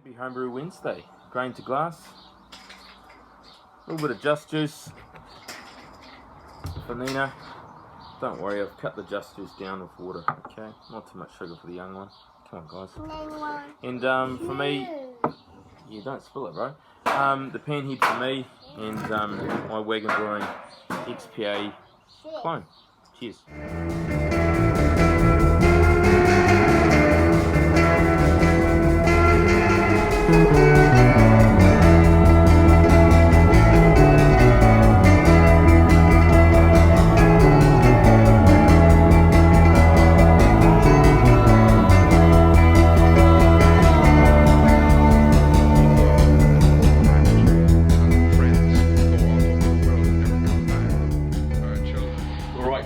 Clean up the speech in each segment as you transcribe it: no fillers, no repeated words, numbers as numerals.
Happy Homebrew Wednesday. Grain to glass. A little bit of just juice for Nina. Don't worry, I've cut the just juice down with water, okay? Not too much sugar for the young one. Come on, guys. And for me, yeah, don't spill it, bro. The pan head for me, and my Wagon Brewing XPA clone. Cheers.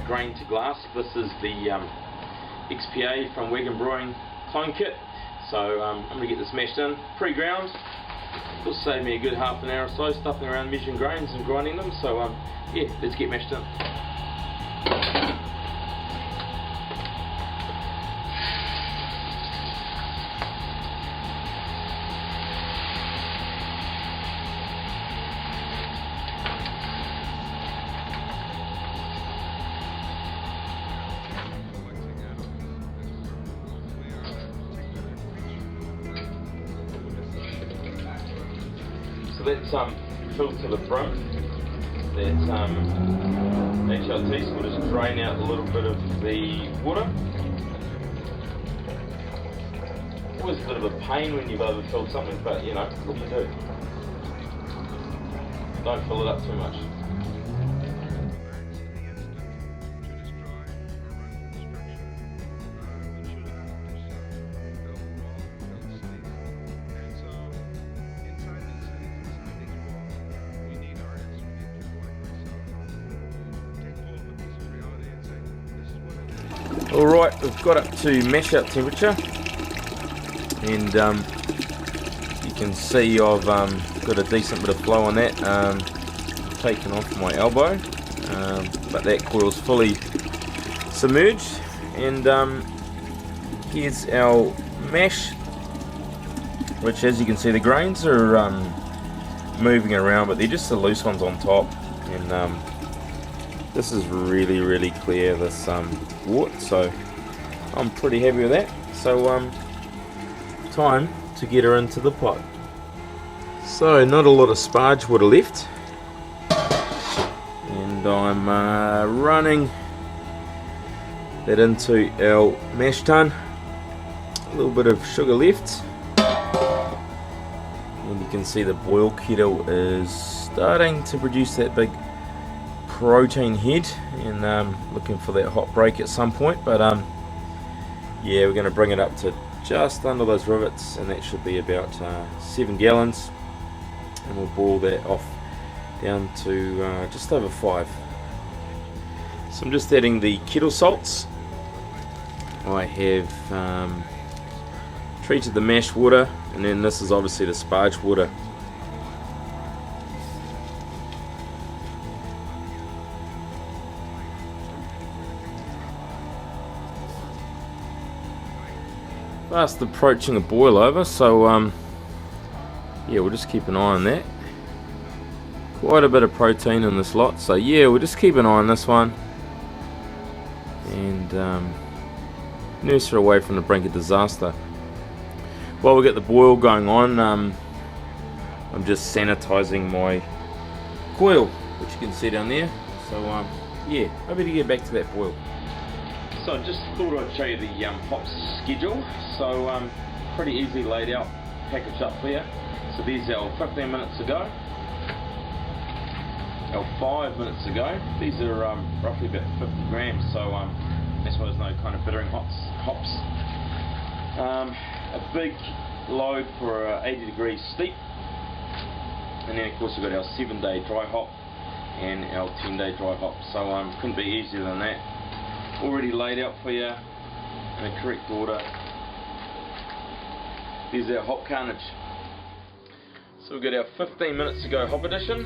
Grain to glass. This is the XPA from Wagon Brewing clone kit. So I'm going to get this mashed in, pre-ground. It'll save me a good half an hour or so stuffing around measuring grains and grinding them. So yeah, let's get mashed in. So that's filled to the brim. That HLT will just drain out a little bit of the water. Always a bit of a pain when you've overfilled something, but you know, what do you do? Don't fill it up too much. Alright, we've got up to mash out temperature, and you can see I've got a decent bit of flow on that. Taken off my elbow, but that coil's fully submerged, and here's our mash, which, as you can see, the grains are moving around, but they're just the loose ones on top, and this is really clear, this wort, so I'm pretty happy with that. So time to get her into the pot. So not a lot of sparge water left, and I'm running that into our mash tun. A little bit of sugar left, and you can see the boil kettle is starting to produce that big protein head, and looking for that hot break at some point, but yeah, we're going to bring it up to just under those rivets, and that should be about 7 gallons, and we'll boil that off down to just over 5. So I'm just adding the kettle salts. I have treated the mash water, and then this is obviously the sparge water. Fast approaching a boil over, so yeah, we'll just keep an eye on that. Quite a bit of protein in this lot, so yeah, we'll just keep an eye on this one, and nurse her away from the brink of disaster. While we get the boil going on, I'm just sanitizing my coil, which you can see down there. So yeah, maybe to get back to that boil. So I just thought I'd show you the hops schedule. So pretty easily laid out, packaged up for you. So there's our 15 minutes ago, our 5 minutes ago. These are roughly about 50 grams, so that's why there's no kind of bittering hops. A big load for 80 degrees steep, and then of course we've got our 7-day dry hop and our 10-day dry hop. So couldn't be easier than that. Already laid out for you in the correct order. There's our hop carnage. So we've got our 15 minutes to go hop addition.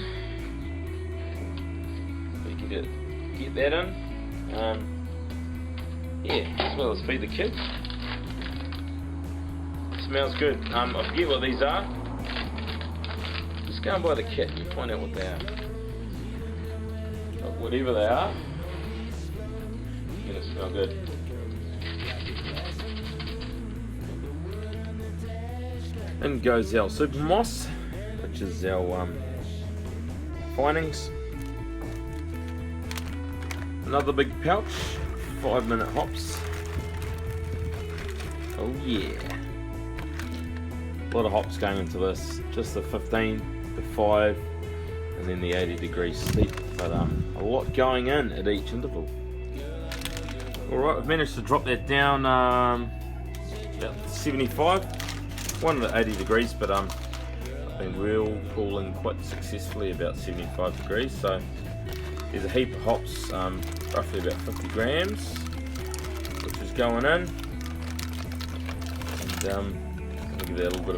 We can get that in. Yeah, as well as feed the kids. smells good. I forget what these are. Just go and buy the kit and find out what they are. But whatever they are, it's gonna smell good. In goes our super moss, which is our findings. Another big pouch, 5-minute hops. Oh yeah. A lot of hops going into this, just the 15, the 5, and then the 80 degrees steep, but a lot going in at each interval. Alright, we've managed to drop that down about 75. One at 80 degrees, but I've been wheel pulling quite successfully about 75 degrees, so there's a heap of hops, roughly about 50 grams, which is going in, and I'll give that a little bit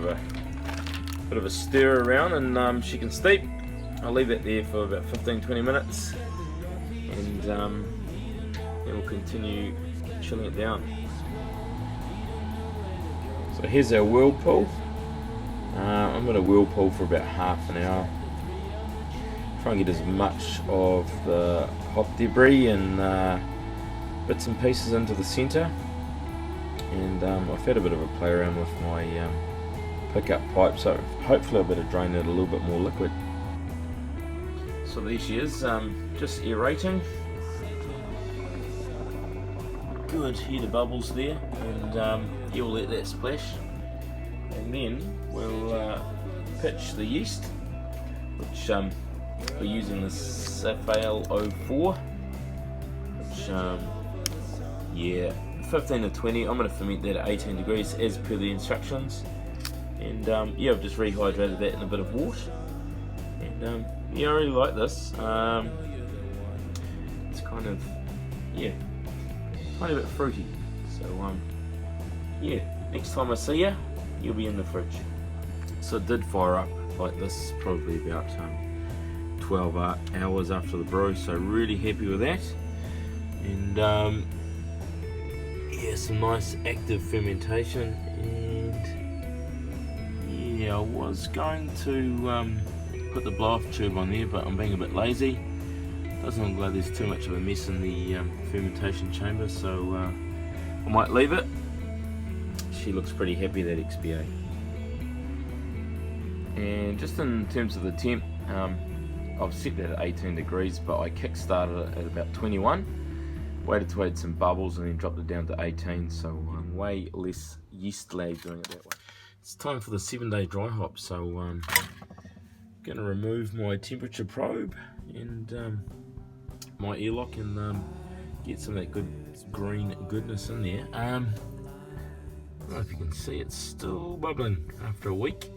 of a stir around, and she can steep. I'll leave that there for about 15-20 minutes, and then we'll continue chilling it down. So here's our whirlpool. I'm going to whirlpool for about half an hour. Try and get as much of the hop debris and bits and pieces into the centre. And I've had a bit of a play around with my pickup pipe, so hopefully I'll be able to drain it a little bit more liquid. So there she is, just aerating. Good heat of bubbles there, and you'll let that splash, and then we'll pitch the yeast, which we're using the SAFAL 04, which yeah, 15 to 20. I'm going to ferment that at 18 degrees as per the instructions, and yeah, I've just rehydrated that in a bit of water, and yeah, I really like this. It's kind of, yeah, kind of a bit fruity, so yeah, next time I see you, you'll be in the fridge. So it did fire up like this probably about 12 hours after the brew, so really happy with that. And yeah, some nice active fermentation, and yeah, I was going to put the blow off tube on there, but I'm being a bit lazy. Doesn't look like there's too much of a mess in the fermentation chamber, so I might leave it. She looks pretty happy, that XPA. And just in terms of the temp, I've set that at 18 degrees, but I kick-started it at about 21. Waited till I had some bubbles and then dropped it down to 18, so way less yeast lag doing it that way. It's time for the 7-day dry hop, so I'm going to remove my temperature probe and my airlock, and get some of that good green goodness in there. I don't know if you can see, it's still bubbling after a week.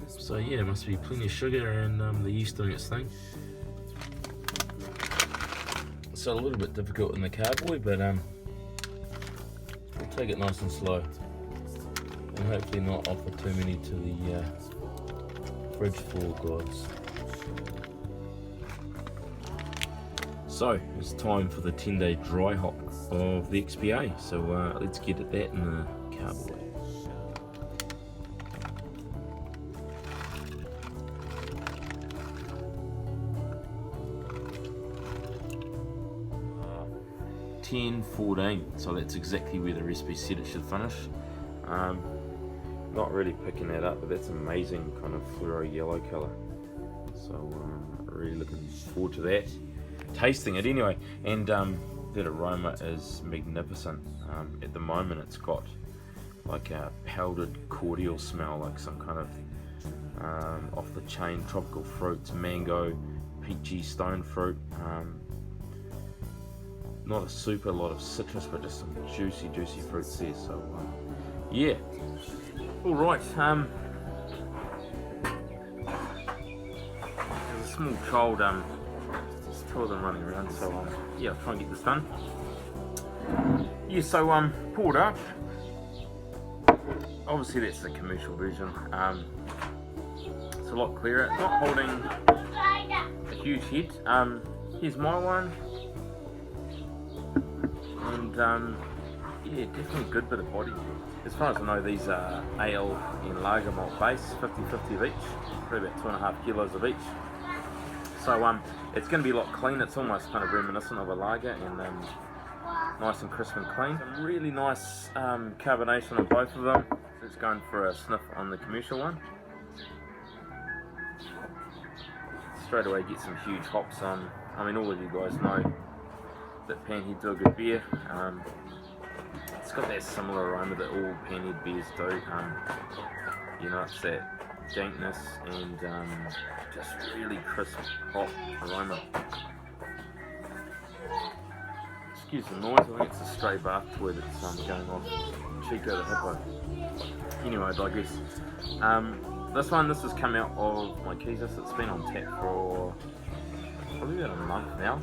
So yeah, there must be plenty of sugar and the yeast doing its thing. So a little bit difficult in the carboy, but we'll take it nice and slow, and hopefully not offer too many to the fridge floor gods. So it's time for the 10-day dry hop of the XPA. So let's get at that in the carboy. Uh, 10:14, so that's exactly where the recipe said it should finish. Not really picking that up, but that's amazing kind of fluoro yellow colour. So really looking forward to that. Tasting it anyway, and that aroma is magnificent. At the moment it's got like a powdered cordial smell, like some kind of off the chain tropical fruits, mango, peachy, stone fruit. Not a super lot of citrus, but just some juicy fruits there. So yeah, all right. There's a small child. There's 2 of them running around. So yeah, I'll try and get this done. Yeah, so poured up. Obviously that's the commercial version. It's a lot clearer. It's not holding a huge head. Here's my one. And yeah, definitely a good bit of body here. As far as I know, these are ale and lager malt base, 50-50 of each, probably about 2.5 kilos of each. So it's going to be a lot cleaner. It's almost kind of reminiscent of a lager, and nice and crisp and clean. Some really nice carbonation on both of them. So it's going for a sniff on the commercial one. Straight away get some huge hops on. I mean, all of you guys know that Panhead do a good beer. It's got that similar aroma that all Panhead beers do. You know, it's that dankness and just really crisp hop aroma. Excuse the noise, I think it's a stray bath toy that's going off. Chico the Hippo. Anyway, I digress. This has come out of my keys. It's been on tap for probably about a month now.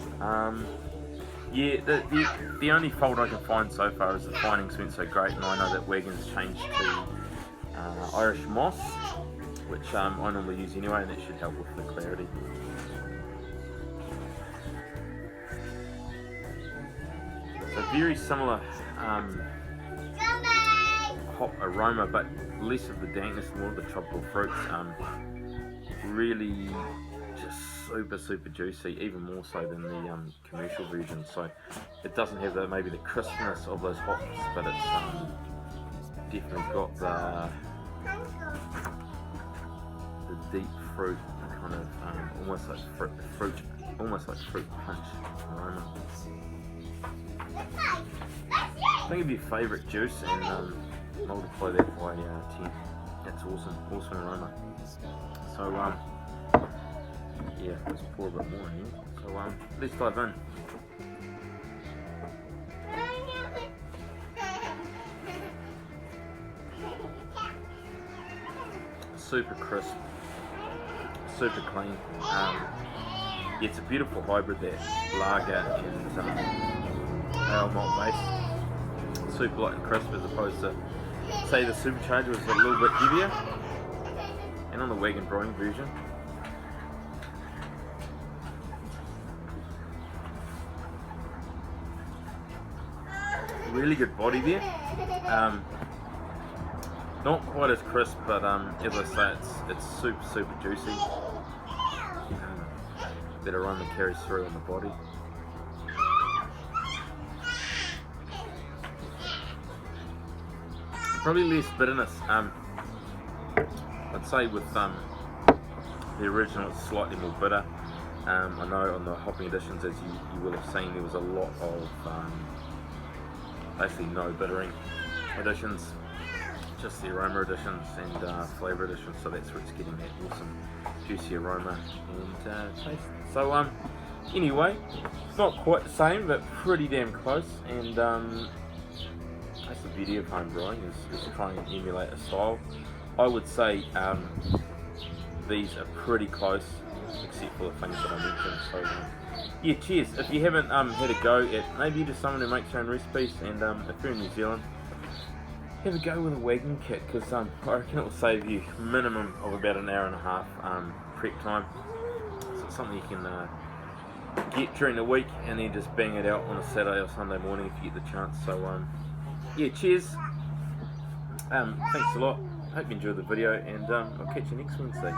Yeah, the only fault I can find so far is the fining's been so great, and I know that Wagon's changed to Irish moss, which I normally use anyway, and that should help with the clarity. So very similar hop aroma, but less of the dankness, more of the tropical fruits. Really just super juicy, even more so than the commercial version. So it doesn't have maybe the crispness of those hops, but it's definitely got the deep fruit kind of almost like fruit punch aroma. Think of your favourite juice and multiply that by 10. That's awesome aroma. So yeah, let's pour a bit more in here. So let's dive in. Super crisp, super clean. Yeah, it's a beautiful hybrid, that lager and ale malt base. Super light and crisp, as opposed to, say, the supercharger was a little bit heavier. And on the Wagon Brewing version, really good body there. Not quite as crisp, but as I say, it's super juicy. That aroma carries through on the body. Probably less bitterness. I'd say with the original, it's slightly more bitter. I know on the hopping additions, as you will have seen, there was a lot of basically no bittering additions, just the aroma additions and flavour additions. So that's where it's getting that awesome juicy aroma and taste. So anyway, it's not quite the same, but pretty damn close. And that's the beauty of home brewing, is trying to emulate a style. I would say these are pretty close, except for the things that I mentioned. So yeah, cheers. If you haven't had a go at maybe just someone who makes their own recipes, and if you're in New Zealand, have a go with a Wagon kit, because I reckon it will save you a minimum of about an hour and a half prep time. So it's something you can get during the week and then just bang it out on a Saturday or Sunday morning if you get the chance. So yeah, cheers. Thanks a lot. Hope you enjoyed the video, and I'll catch you next Wednesday.